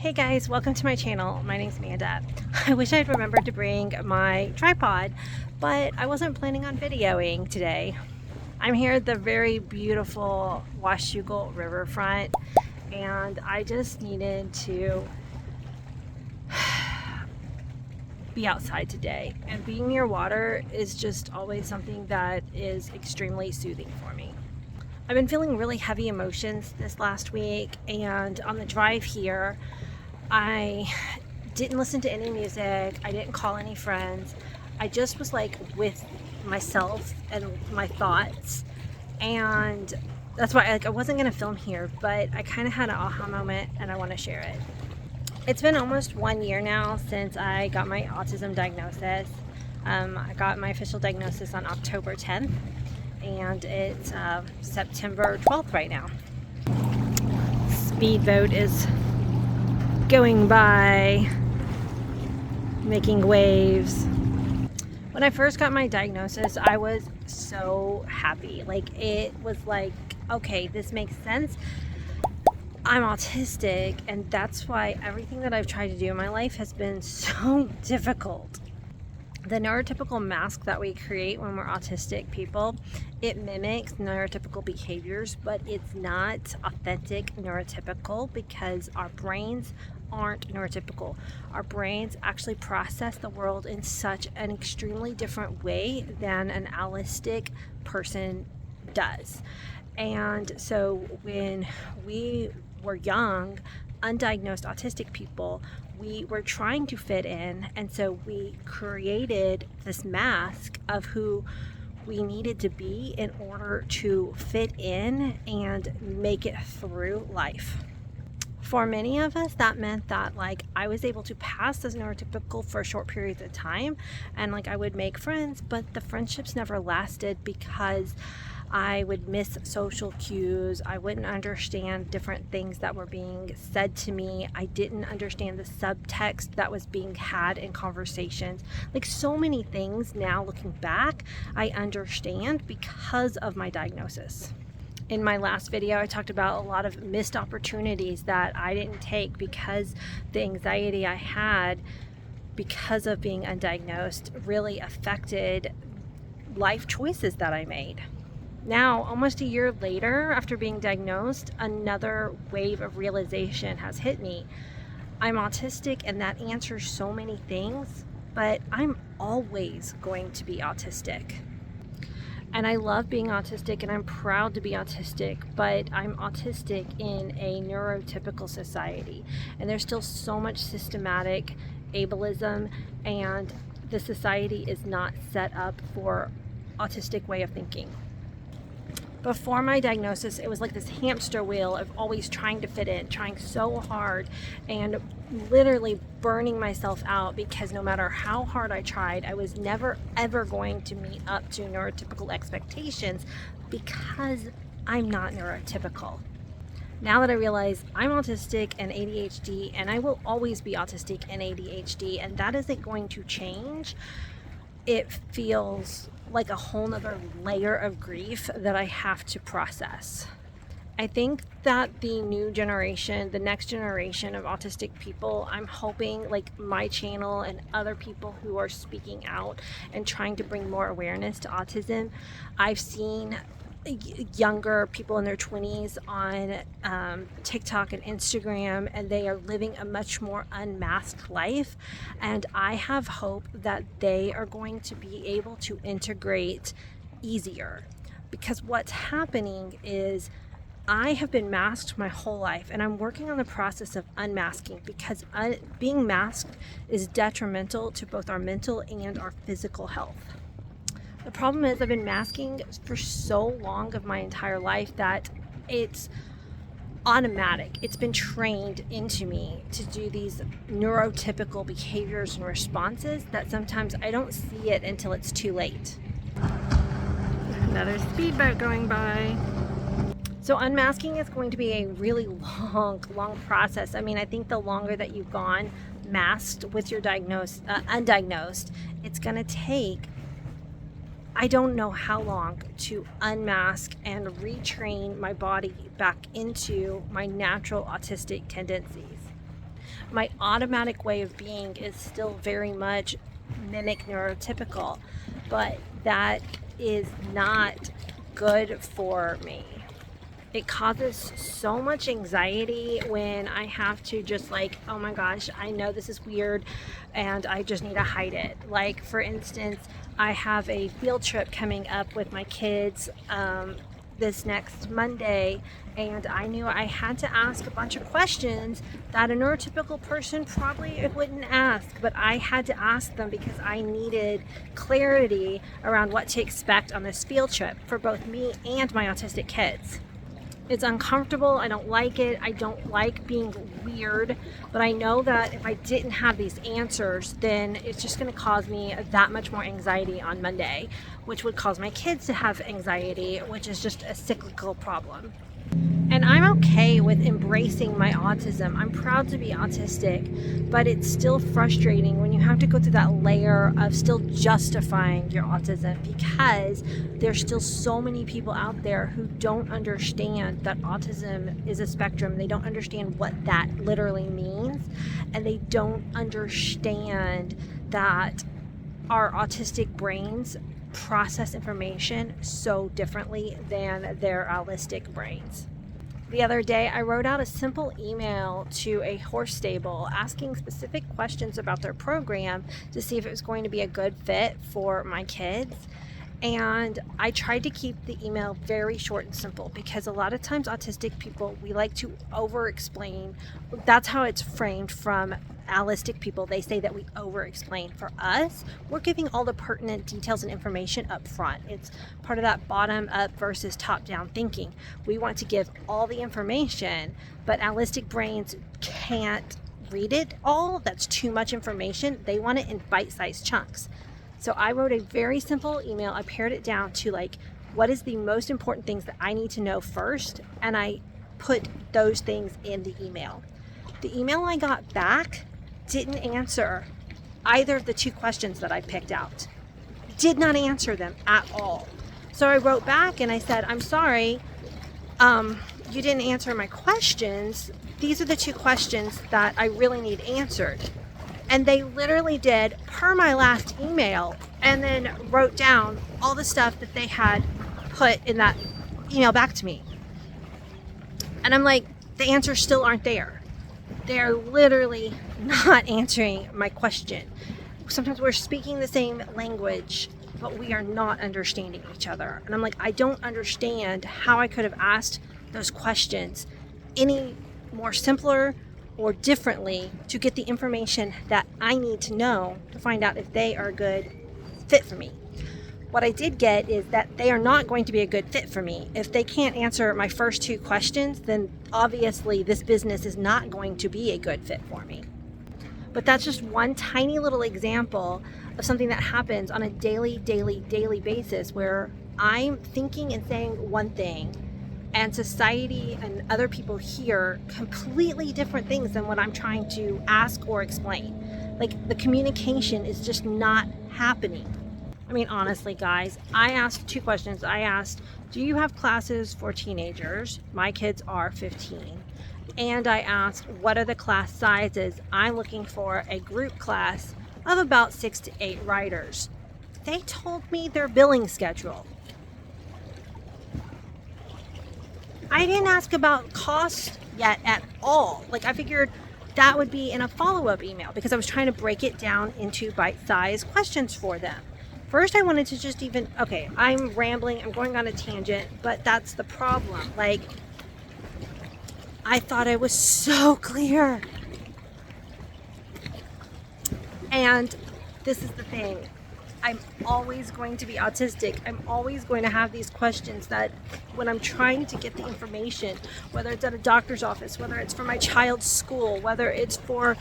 Hey guys, welcome to my channel. My name's Amanda. I wish I'd remembered to bring my tripod, but I wasn't planning on videoing today. I'm here at the very beautiful Washougal Riverfront, and I just needed to be outside today. And being near water is just always something that is extremely soothing for me. I've been feeling really heavy emotions this last week, and on the drive here, I didn't listen to any music. I didn't call any friends. I just was like with myself and my thoughts, and that's why I wasn't gonna film here, but I kind of had an aha moment and I want to share it. It's been almost 1 year now since I got my autism diagnosis. I got my official diagnosis on October 10th, and it's September 12th right now. Speedboat is going by, making waves. When I first got my diagnosis, I was so happy. Like, it was like, okay, this makes sense. I'm autistic, and that's why everything that I've tried to do in my life has been so difficult. The neurotypical mask that we create when we're autistic people, it mimics neurotypical behaviors, but it's not authentic neurotypical because our brains aren't neurotypical. Our brains actually process the world in such an extremely different way than an allistic person does. And so when we were young, undiagnosed autistic people, we were trying to fit in, and so we created this mask of who we needed to be in order to fit in and make it through life. For many of us, that meant that like I was able to pass as neurotypical for short periods of time, and like I would make friends, but the friendships never lasted because I would miss social cues. I wouldn't understand different things that were being said to me. I didn't understand the subtext that was being had in conversations. Like, so many things now looking back, I understand because of my diagnosis. In my last video, I talked about a lot of missed opportunities that I didn't take because the anxiety I had because of being undiagnosed really affected life choices that I made. Now, almost a year later, after being diagnosed, another wave of realization has hit me. I'm autistic, and that answers so many things, but I'm always going to be autistic. And I love being autistic, and I'm proud to be autistic, but I'm autistic in a neurotypical society. And there's still so much systematic ableism, and the society is not set up for autistic way of thinking. Before my diagnosis, it was like this hamster wheel of always trying to fit in, trying so hard, and literally burning myself out because no matter how hard I tried, I was never ever going to meet up to neurotypical expectations because I'm not neurotypical. Now that I realize I'm autistic and ADHD, and I will always be autistic and ADHD, and that isn't going to change, it feels like a whole nother layer of grief that I have to process. I think that the new generation, the next generation of autistic people, I'm hoping like my channel and other people who are speaking out and trying to bring more awareness to autism. I've seen younger people in their 20s on TikTok and Instagram, and they are living a much more unmasked life, and I have hope that they are going to be able to integrate easier, because what's happening is I have been masked my whole life, and I'm working on the process of unmasking because being masked is detrimental to both our mental and our physical health. The problem is I've been masking for so long of my entire life that it's automatic. It's been trained into me to do these neurotypical behaviors and responses that sometimes I don't see it until it's too late. Another speedboat going by. So unmasking is going to be a really long process. I mean, I think the longer that you've gone masked with your undiagnosed, it's going to take I don't know how long to unmask and retrain my body back into my natural autistic tendencies. my automatic way of being is still very much mimic neurotypical, but that is not good for me. It causes so much anxiety when I have to just like, oh my gosh, I know this is weird and I just need to hide it. Like, for instance, I have a field trip coming up with my kids this next Monday, and I knew I had to ask a bunch of questions that a neurotypical person probably wouldn't ask, but I had to ask them because I needed clarity around what to expect on this field trip for both me and my autistic kids. It's uncomfortable. I don't like it. I don't like being weird, but I know that if I didn't have these answers, then it's just going to cause me that much more anxiety on Monday, which would cause my kids to have anxiety, which is just a cyclical problem. And I'm okay with embracing my autism. I'm proud to be autistic, but it's still frustrating when you have to go through that layer of still justifying your autism, because there's still so many people out there who don't understand that autism is a spectrum. They don't understand what that literally means, and they don't understand that our autistic brains process information so differently than their allistic brains. The other day, I wrote out a simple email to a horse stable asking specific questions about their program to see if it was going to be a good fit for my kids. And I tried to keep the email very short and simple, because a lot of times autistic people, we like to over explain. That's how it's framed from allistic people. They say that we over explain. For us, we're giving all the pertinent details and information up front. It's part of that bottom up versus top down thinking. We want to give all the information, but allistic brains can't read it all. That's too much information. They want it in bite-sized chunks. So I wrote a very simple email. I pared it down to like, what is the most important things that I need to know first? And I put those things in the email. The email I got back didn't answer either of the two questions that I picked out. Did not answer them at all. So I wrote back and I said, I'm sorry, you didn't answer my questions. These are the two questions that I really need answered. And they literally did per my last email, and then wrote down all the stuff that they had put in that email back to me. And I'm like, the answers still aren't there. They're literally not answering my question. Sometimes we're speaking the same language, but we are not understanding each other. And I'm like, I don't understand how I could have asked those questions any more simpler or differently to get the information that I need to know to find out if they are a good fit for me. What I did get is that they are not going to be a good fit for me. If they can't answer my first two questions, then obviously this business is not going to be a good fit for me. But that's just one tiny little example of something that happens on a daily basis, where I'm thinking and saying one thing, and society and other people hear completely different things than what I'm trying to ask or explain. Like, the communication is just not happening. I mean, honestly, guys, I asked two questions. I asked, do you have classes for teenagers? My kids are 15. And I asked, what are the class sizes? I'm looking for a group class of about 6 to 8 riders. They told me their billing schedule. I didn't ask about cost yet at all. Like, I figured that would be in a follow-up email, because I was trying to break it down into bite-sized questions for them. First, I wanted to just okay, I'm rambling, I'm going on a tangent, but that's the problem. Like, I thought I was so clear. And this is the thing. I'm always going to be autistic. I'm always going to have these questions that when I'm trying to get the information, whether it's at a doctor's office, whether it's for my child's school, whether it's for,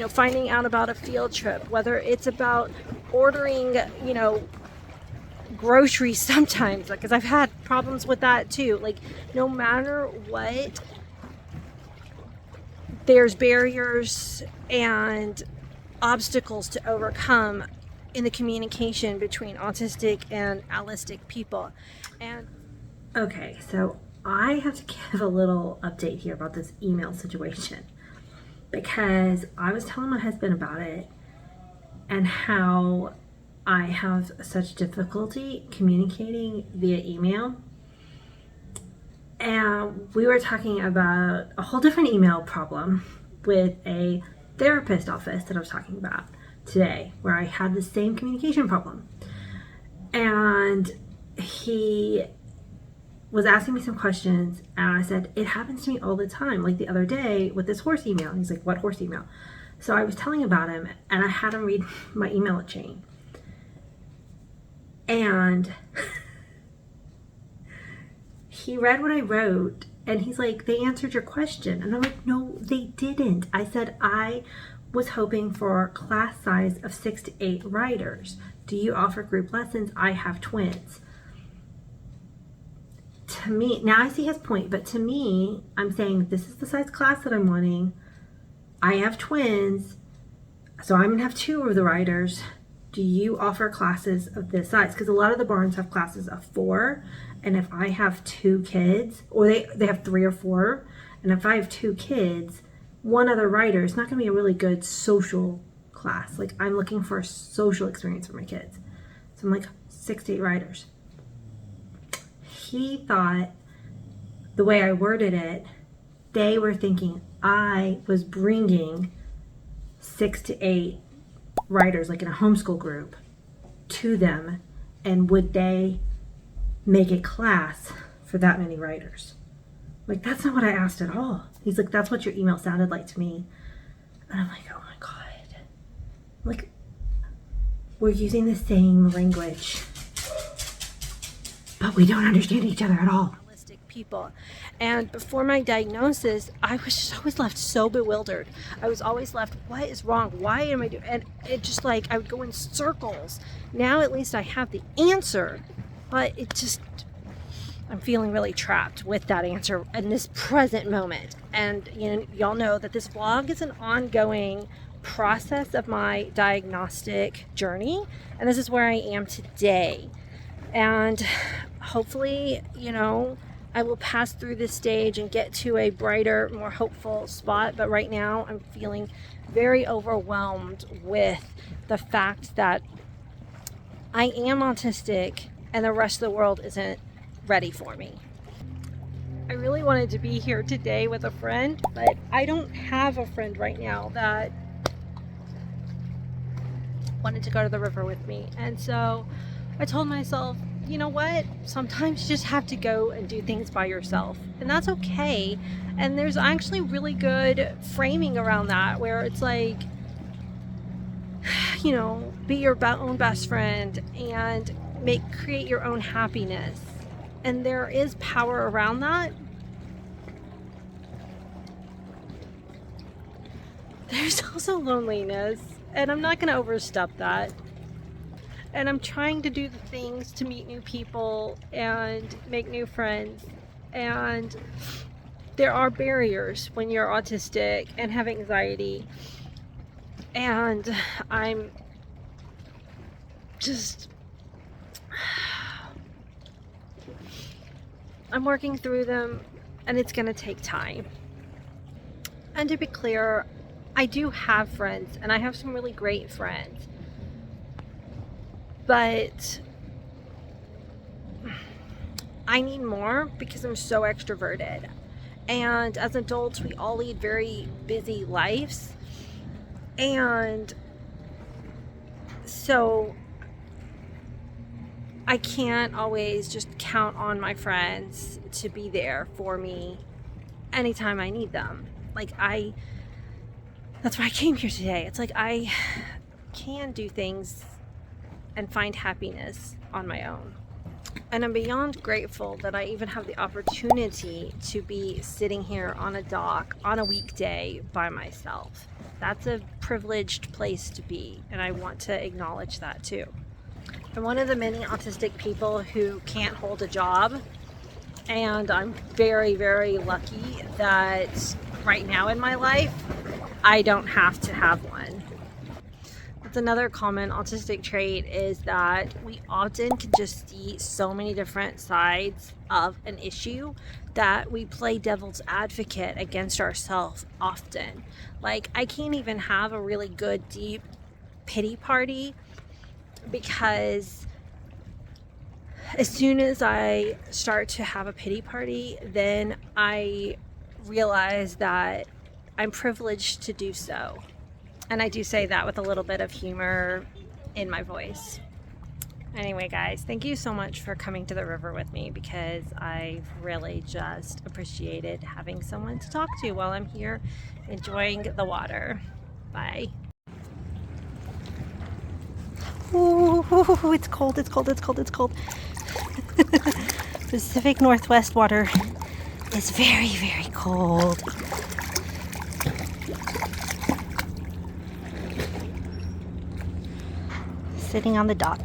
finding out about a field trip, whether it's about ordering, groceries sometimes, because I've had problems with that too. Like, no matter what, there's barriers and obstacles to overcome in the communication between autistic and allistic people. And so I have to give a little update here about this email situation. because I was telling my husband about it and how I have such difficulty communicating via email. And we were talking about a whole different email problem with a therapist office that I was talking about today, where I had the same communication problem. And he was asking me some questions, and I said, it happens to me all the time. Like the other day with this horse email. And he's like, what horse email? So I was telling about him, and I had him read my email chain. And he read what I wrote, and he's like, they answered your question. And I'm like, no, they didn't. I said, I was hoping for a class size of 6 to 8 riders. Do you offer group lessons? I have twins. To me, now I see his point, but to me, I'm saying this is the size class that I'm wanting. I have twins, so I'm gonna have 2 of the riders. Do you offer classes of this size? Because a lot of the barns have classes of 4, and if I have 2 kids, or they have 3 or 4, and if I have 2 kids, 1 other rider is not gonna be a really good social class. Like, I'm looking for a social experience for my kids. So I'm like, 6 to 8 riders. He thought the way I worded it, they were thinking I was bringing 6 to 8 riders, like in a homeschool group, to them, and would they make a class for that many riders? Like, that's not what I asked at all. He's like, that's what your email sounded like to me. And I'm like, oh my God. Like, we're using the same language, but we don't understand each other at all. People. And before my diagnosis, I was left so bewildered. I was always left, what is wrong? Why am I doing? And it just like, I would go in circles. Now at least I have the answer, but it just, I'm feeling really trapped with that answer in this present moment. And y'all know that this vlog is an ongoing process of my diagnostic journey. And this is where I am today. And hopefully, I will pass through this stage and get to a brighter, more hopeful spot. But right now I'm feeling very overwhelmed with the fact that I am autistic and the rest of the world isn't ready for me. I really wanted to be here today with a friend, but I don't have a friend right now that wanted to go to the river with me. And so I told myself, you know what? Sometimes you just have to go and do things by yourself, and that's okay. And there's actually really good framing around that, where it's like, be your own best friend and create your own happiness. And there is power around that. There's also loneliness, and I'm not going to overstep that. And I'm trying to do the things to meet new people and make new friends. And there are barriers when you're autistic and have anxiety. And I'm working through them, and it's going to take time. And to be clear, I do have friends, and I have some really great friends. But I need more because I'm so extroverted. And as adults, we all lead very busy lives. And so I can't always just count on my friends to be there for me anytime I need them. That's why I came here today. It's like I can do things and find happiness on my own. And I'm beyond grateful that I even have the opportunity to be sitting here on a dock on a weekday by myself. That's a privileged place to be, and I want to acknowledge that too. I'm one of the many autistic people who can't hold a job, and I'm very, very lucky that right now in my life, I don't have to have one. It's another common autistic trait is that we often can just see so many different sides of an issue that we play devil's advocate against ourselves often. Like, I can't even have a really good deep pity party because as soon as I start to have a pity party, then I realize that I'm privileged to do so. And I do say that with a little bit of humor in my voice. Anyway, guys, thank you so much for coming to the river with me, because I've really just appreciated having someone to talk to while I'm here enjoying the water. Bye. Ooh, it's cold, it's cold, it's cold, it's cold. Pacific Northwest water is very, very cold. Sitting on the dock.